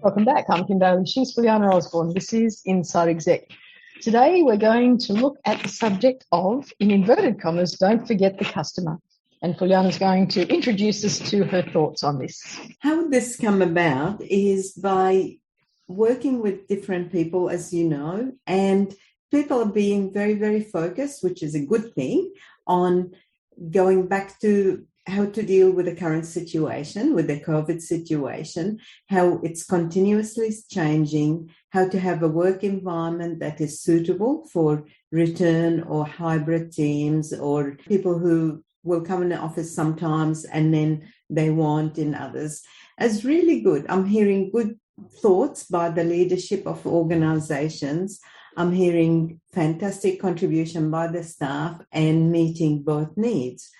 Welcome back. I'm Kim Bailey. She's Fulyana Osborne. This is Inside Exec. Today we're going to look at the subject of, in inverted commas, don't forget the customer. And Fulyana's going to introduce us to her thoughts on this. How this come about is by working with different people, as you know, and people are being very, very focused, which is a good thing, on going back to how to deal with the current situation, with the COVID situation, how it's continuously changing, how to have a work environment that is suitable for return or hybrid teams or people who will come in the office sometimes and then they won't in others. It's really good. I'm hearing good thoughts by the leadership of organizations. I'm hearing fantastic contribution by the staff and meeting both needs.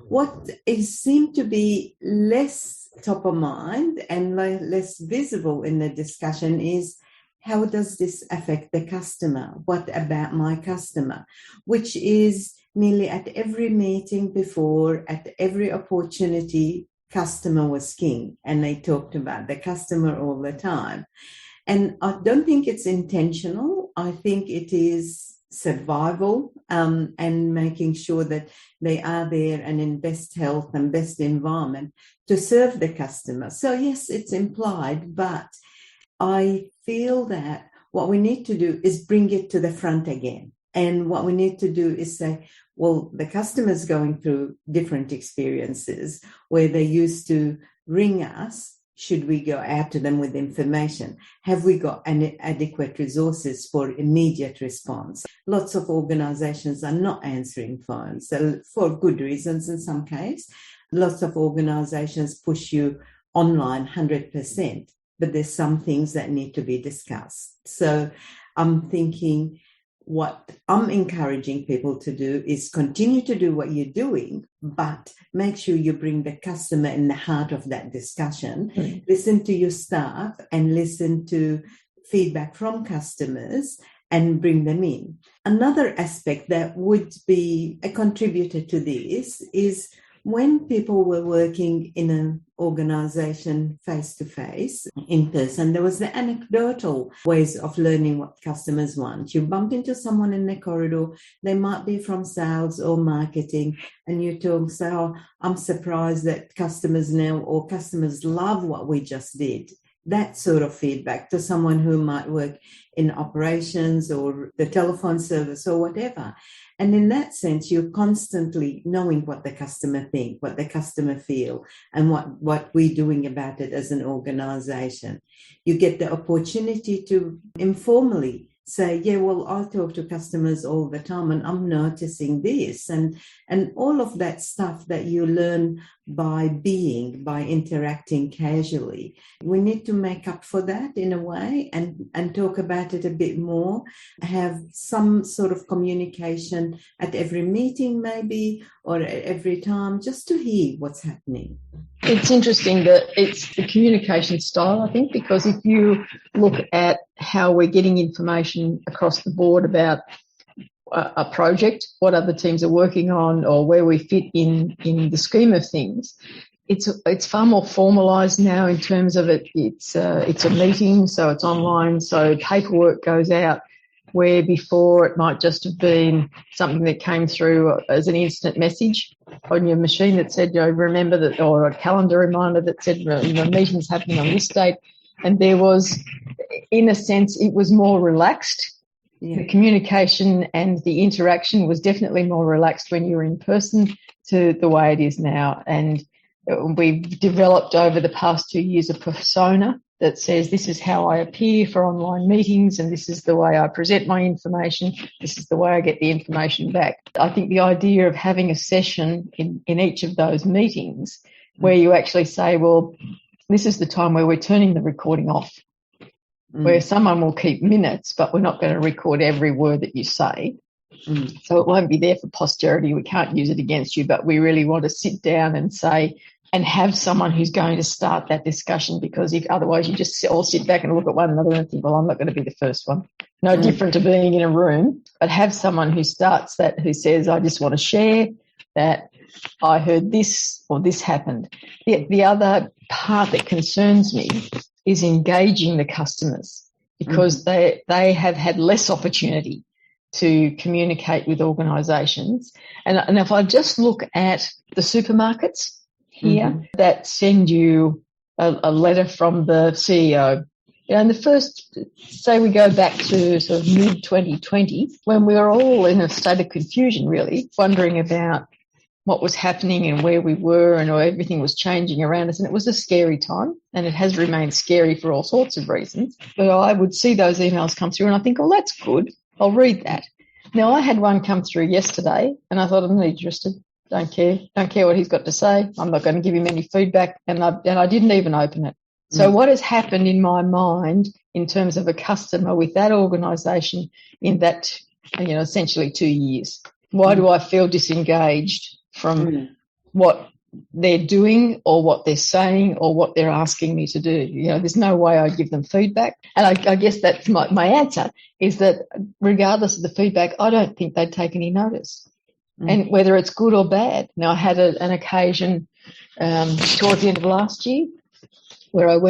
What seemed to be less top of mind and less visible in the discussion is, how does this affect the customer? What about my customer? Which is nearly at every meeting before, at every opportunity, customer was king. And they talked about the customer all the time. And I don't think it's intentional. I think it is survival and making sure that they are there and in best health and best environment to serve the customer. So yes, it's implied, but I feel that what we need to do is bring it to the front again. And what we need to do is say, well, the customer's going through different experiences where they used to ring us. Should we go out to them with information? Have we got adequate resources for immediate response? Lots of organizations are not answering phones, so for good reasons in some cases. Lots of organizations push you online 100%, but there's some things that need to be discussed. So I'm thinking, what I'm encouraging people to do is continue to do what you're doing, but make sure you bring the customer in the heart of that discussion. Mm-hmm. Listen to your staff and listen to feedback from customers and bring them in. Another aspect that would be a contributor to this is when people were working in an organization face-to-face, in person, there was the anecdotal ways of learning what customers want. You bump into someone in the corridor, they might be from sales or marketing, and you talk, say, oh, I'm surprised that customers now or customers love what we just did. That sort of feedback to someone who might work in operations or the telephone service or whatever. And in that sense, you're constantly knowing what the customer think, what the customer feel, and what we're doing about it as an organization. You get the opportunity to informally say, yeah, well, I talk to customers all the time and I'm noticing this. And all of that stuff that you learn by interacting casually. We need to make up for that in a way and talk about it a bit more, have some sort of communication at every meeting maybe, or at every time, just to hear what's happening. It's interesting that it's the communication style, I think, because if you look at how we're getting information across the board about a project, what other teams are working on, or where we fit in the scheme of things, it's far more formalised now in terms of it. It's a meeting, so it's online, so paperwork goes out, where before it might just have been something that came through as an instant message on your machine that said, remember that, or a calendar reminder that said, meeting's happening on this date. And there was, in a sense, it was more relaxed. Yeah. The communication and the interaction was definitely more relaxed when you were in person to the way it is now. And we've developed over the past 2 years a persona that says this is how I appear for online meetings and this is the way I present my information, this is the way I get the information back. I think the idea of having a session in each of those meetings where you actually say, well, this is the time where we're turning the recording off, where someone will keep minutes, but we're not going to record every word that you say. So it won't be there for posterity. We can't use it against you, but we really want to sit down and say, and have someone who's going to start that discussion, because if otherwise you just all sit back and look at one another and think, well, I'm not going to be the first one. No different to being in a room, but have someone who starts that, who says, I just want to share that I heard this or this happened. The other part that concerns me is engaging the customers, because they have had less opportunity to communicate with organisations. And if I just look at the supermarkets here that send you a letter from the CEO, and the first, say we go back to sort of mid-2020, when we were all in a state of confusion, really, wondering about what was happening and where we were, and everything was changing around us. And it was a scary time, and it has remained scary for all sorts of reasons. But I would see those emails come through and I think, oh, that's good. I'll read that. Now, I had one come through yesterday and I thought, I'm not interested. Don't care what he's got to say. I'm not going to give him any feedback. And I didn't even open it. So what has happened in my mind in terms of a customer with that organisation in that, essentially 2 years? Why do I feel disengaged from what they're doing or what they're saying or what they're asking me to do? There's no way I give them feedback. And I guess that's my answer, is that regardless of the feedback, I don't think they'd take any notice. And whether it's good or bad. Now, I had an occasion towards the end of last year where I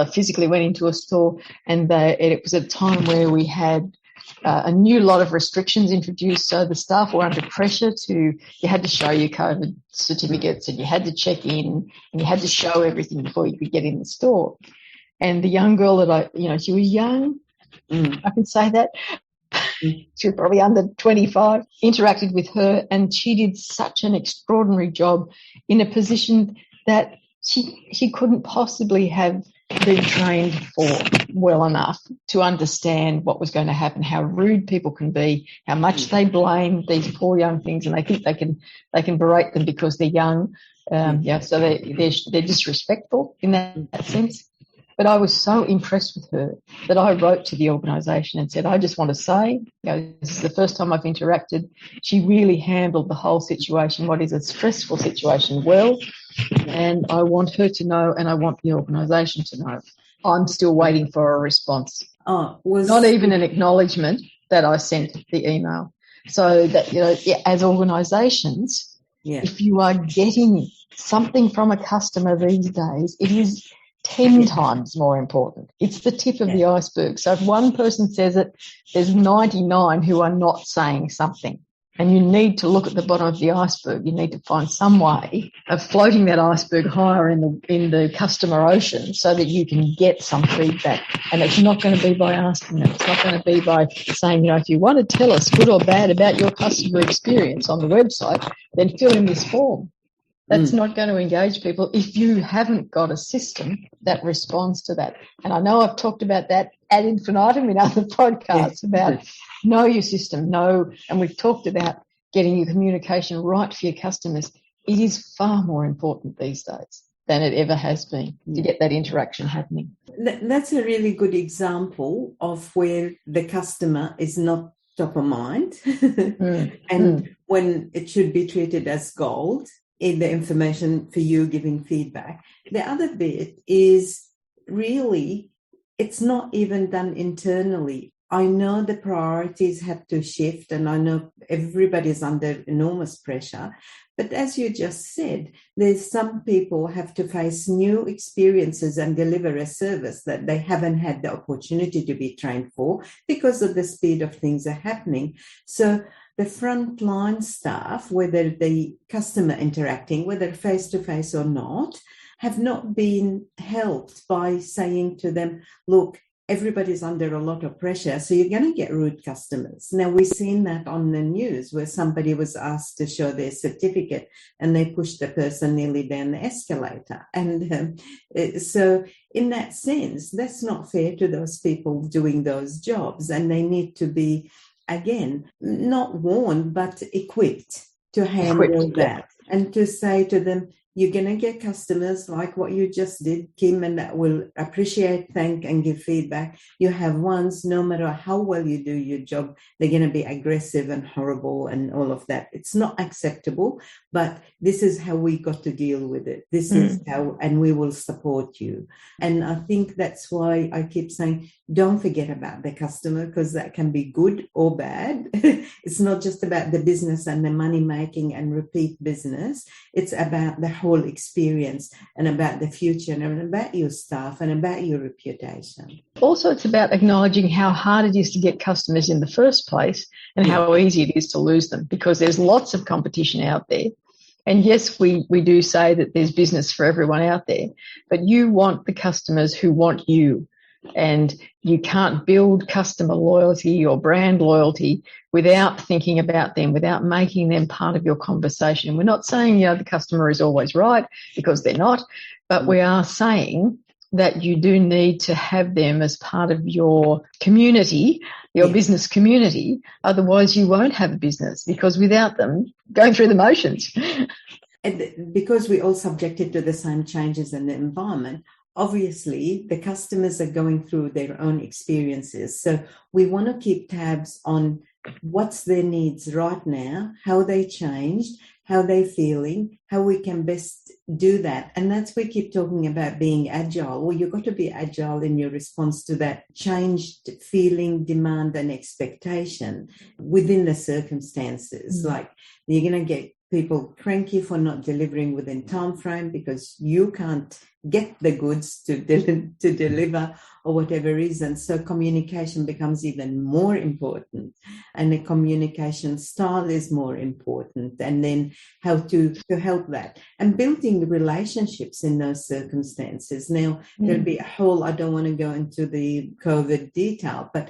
physically went into a store, and it was a time where we had a new lot of restrictions introduced. So the staff were under pressure you had to show your COVID certificates, and you had to check in, and you had to show everything before you could get in the store. And the young girl that she was young, I can say that. She was probably under 25, interacted with her, and she did such an extraordinary job in a position that she couldn't possibly have been trained for well enough to understand what was going to happen, how rude people can be, how much they blame these poor young things, and they think they can berate them because they're young. So they're disrespectful in that sense. But I was so impressed with her that I wrote to the organisation and said, I just want to say, this is the first time I've interacted. She really handled the whole situation, what is a stressful situation, well, and I want her to know, and I want the organisation to know. I'm still waiting for a response. Not even an acknowledgement that I sent the email. So that, as organisations, if you are getting something from a customer these days, it is 10 times more important. It's the tip of the iceberg. So if one person says it, there's 99 who are not saying something. And you need to look at the bottom of the iceberg. You need to find some way of floating that iceberg higher in the customer ocean so that you can get some feedback. And it's not going to be by asking them. It's not going to be by saying, if you want to tell us good or bad about your customer experience on the website, then fill in this form. That's not going to engage people if you haven't got a system that responds to that. And I know I've talked about that ad infinitum in other podcasts about know your system, and we've talked about getting your communication right for your customers. It is far more important these days than it ever has been to get that interaction happening. That's a really good example of where the customer is not top of mind and when it should be treated as gold in the information for you giving feedback. The other bit is really, it's not even done internally. I know the priorities have to shift, and I know everybody's under enormous pressure. But as you just said, there's some people have to face new experiences and deliver a service that they haven't had the opportunity to be trained for because of the speed of things are happening. So the frontline staff, whether the customer interacting, whether face-to-face or not, have not been helped by saying to them, look, everybody's under a lot of pressure, so you're going to get rude customers. Now, we've seen that on the news where somebody was asked to show their certificate and they pushed the person nearly down the escalator. And so in that sense, that's not fair to those people doing those jobs, and they need to be, again, not warned, but equipped to handle that and to say to them, you're going to get customers like what you just did, Kim, and that will appreciate, thank, and give feedback. You have ones, no matter how well you do your job, they're going to be aggressive and horrible and all of that. It's not acceptable, but this is how we got to deal with it. This is how, and we will support you. And I think that's why I keep saying, don't forget about the customer, because that can be good or bad. It's not just about the business and the money making and repeat business. It's about the whole experience and about the future and about your staff and about your reputation. Also, it's about acknowledging how hard it is to get customers in the first place and how easy it is to lose them, because there's lots of competition out there. And yes, we do say that there's business for everyone out there, but you want the customers who want you. And you can't build customer loyalty or brand loyalty without thinking about them, without making them part of your conversation. We're not saying, the customer is always right, because they're not, but we are saying that you do need to have them as part of your community, your business community. Otherwise, you won't have a business, because without them, going through the motions. And because we're all subjected to the same changes in the environment, obviously, the customers are going through their own experiences. So we want to keep tabs on what's their needs right now, how they changed, how they're feeling, how we can best do that. And that's we keep talking about being agile. Well, you've got to be agile in your response to that changed feeling, demand, and expectation within the circumstances. Like, you're going to get people cranky for not delivering within time frame because you can't get the goods to deliver or whatever reason. So communication becomes even more important, and the communication style is more important, and then how to help that and building relationships in those circumstances. Now, there'll be a whole, I don't want to go into the COVID detail, but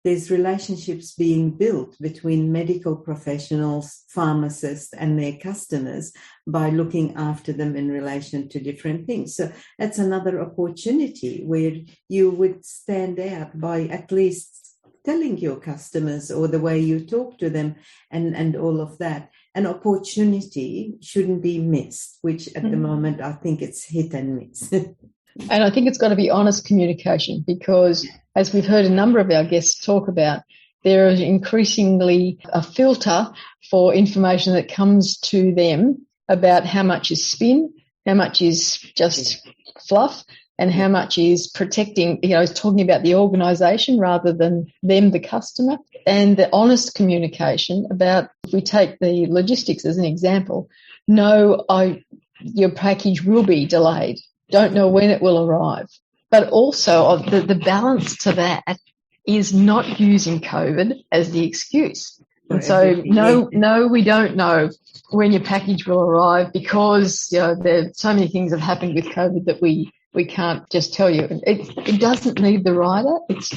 there's relationships being built between medical professionals, pharmacists, and their customers by looking after them in relation to different things. So that's another opportunity where you would stand out by at least telling your customers or the way you talk to them and all of that. An opportunity shouldn't be missed, which at the moment I think it's hit and miss. And I think it's got to be honest communication, because as we've heard a number of our guests talk about, there is increasingly a filter for information that comes to them about how much is spin, how much is just fluff, and how much is protecting, talking about the organisation rather than them, the customer. And the honest communication about, if we take the logistics as an example, your package will be delayed. Don't know when it will arrive. But also the balance to that is not using COVID as the excuse. And so, no, we don't know when your package will arrive, because there so many things have happened with COVID that we can't just tell you. It doesn't need the rider. It's,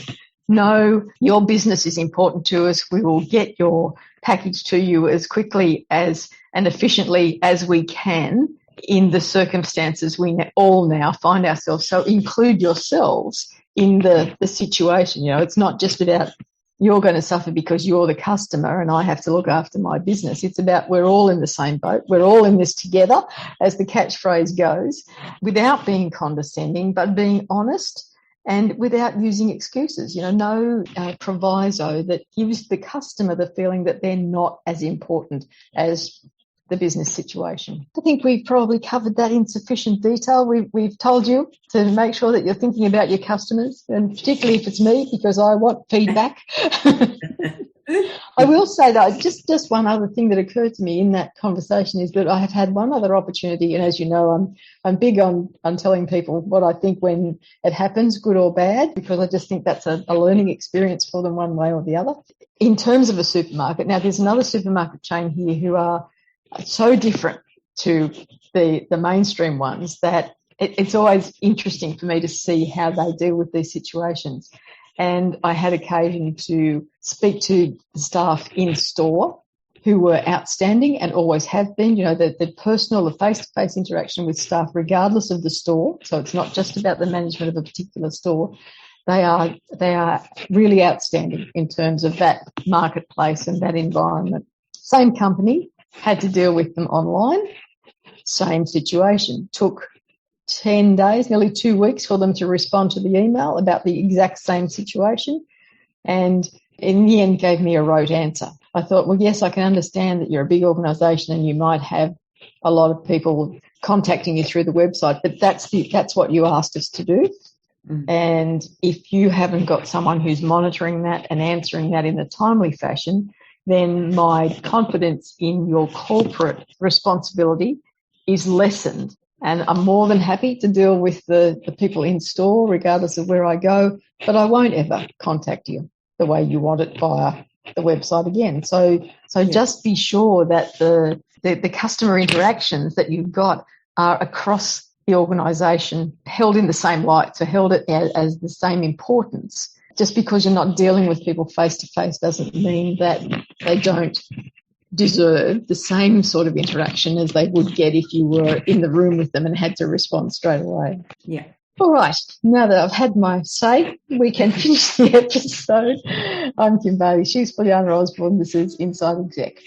no, your business is important to us. We will get your package to you as quickly and efficiently as we can in the circumstances we all now find ourselves. So include yourselves in the situation. It's not just about you're going to suffer because you're the customer and I have to look after my business. It's about we're all in the same boat. We're all in this together, as the catchphrase goes, without being condescending, but being honest and without using excuses. No proviso that gives the customer the feeling that they're not as important as the business situation. I think we've probably covered that in sufficient detail. We've told you to make sure that you're thinking about your customers, and particularly if it's me, because I want feedback. I will say that just one other thing that occurred to me in that conversation is that I have had one other opportunity, and as you know, I'm big on telling people what I think when it happens, good or bad, because I just think that's a learning experience for them one way or the other. In terms of a supermarket, now there's another supermarket chain here who are so different to the mainstream ones that it's always interesting for me to see how they deal with these situations. And I had occasion to speak to the staff in store who were outstanding and always have been, the personal, the face-to-face interaction with staff, regardless of the store. So it's not just about the management of a particular store. They are really outstanding in terms of that marketplace and that environment. Same company, had to deal with them online. Same situation. Took 10 days, nearly 2 weeks for them to respond to the email about the exact same situation. And in the end gave me a rote answer. I thought, well, yes, I can understand that you're a big organisation and you might have a lot of people contacting you through the website, but that's what you asked us to do. And if you haven't got someone who's monitoring that and answering that in a timely fashion, then my confidence in your corporate responsibility is lessened. And I'm more than happy to deal with the people in store, regardless of where I go, but I won't ever contact you the way you want it via the website again. So just be sure that the customer interactions that you've got are across the organisation held in the same light, so held as the same importance. Just because you're not dealing with people face to face doesn't mean that they don't deserve the same sort of interaction as they would get if you were in the room with them and had to respond straight away. Yeah. All right. Now that I've had my say, we can finish the episode. I'm Kim Bailey. She's Fulyana Osborne. This is Inside Exec.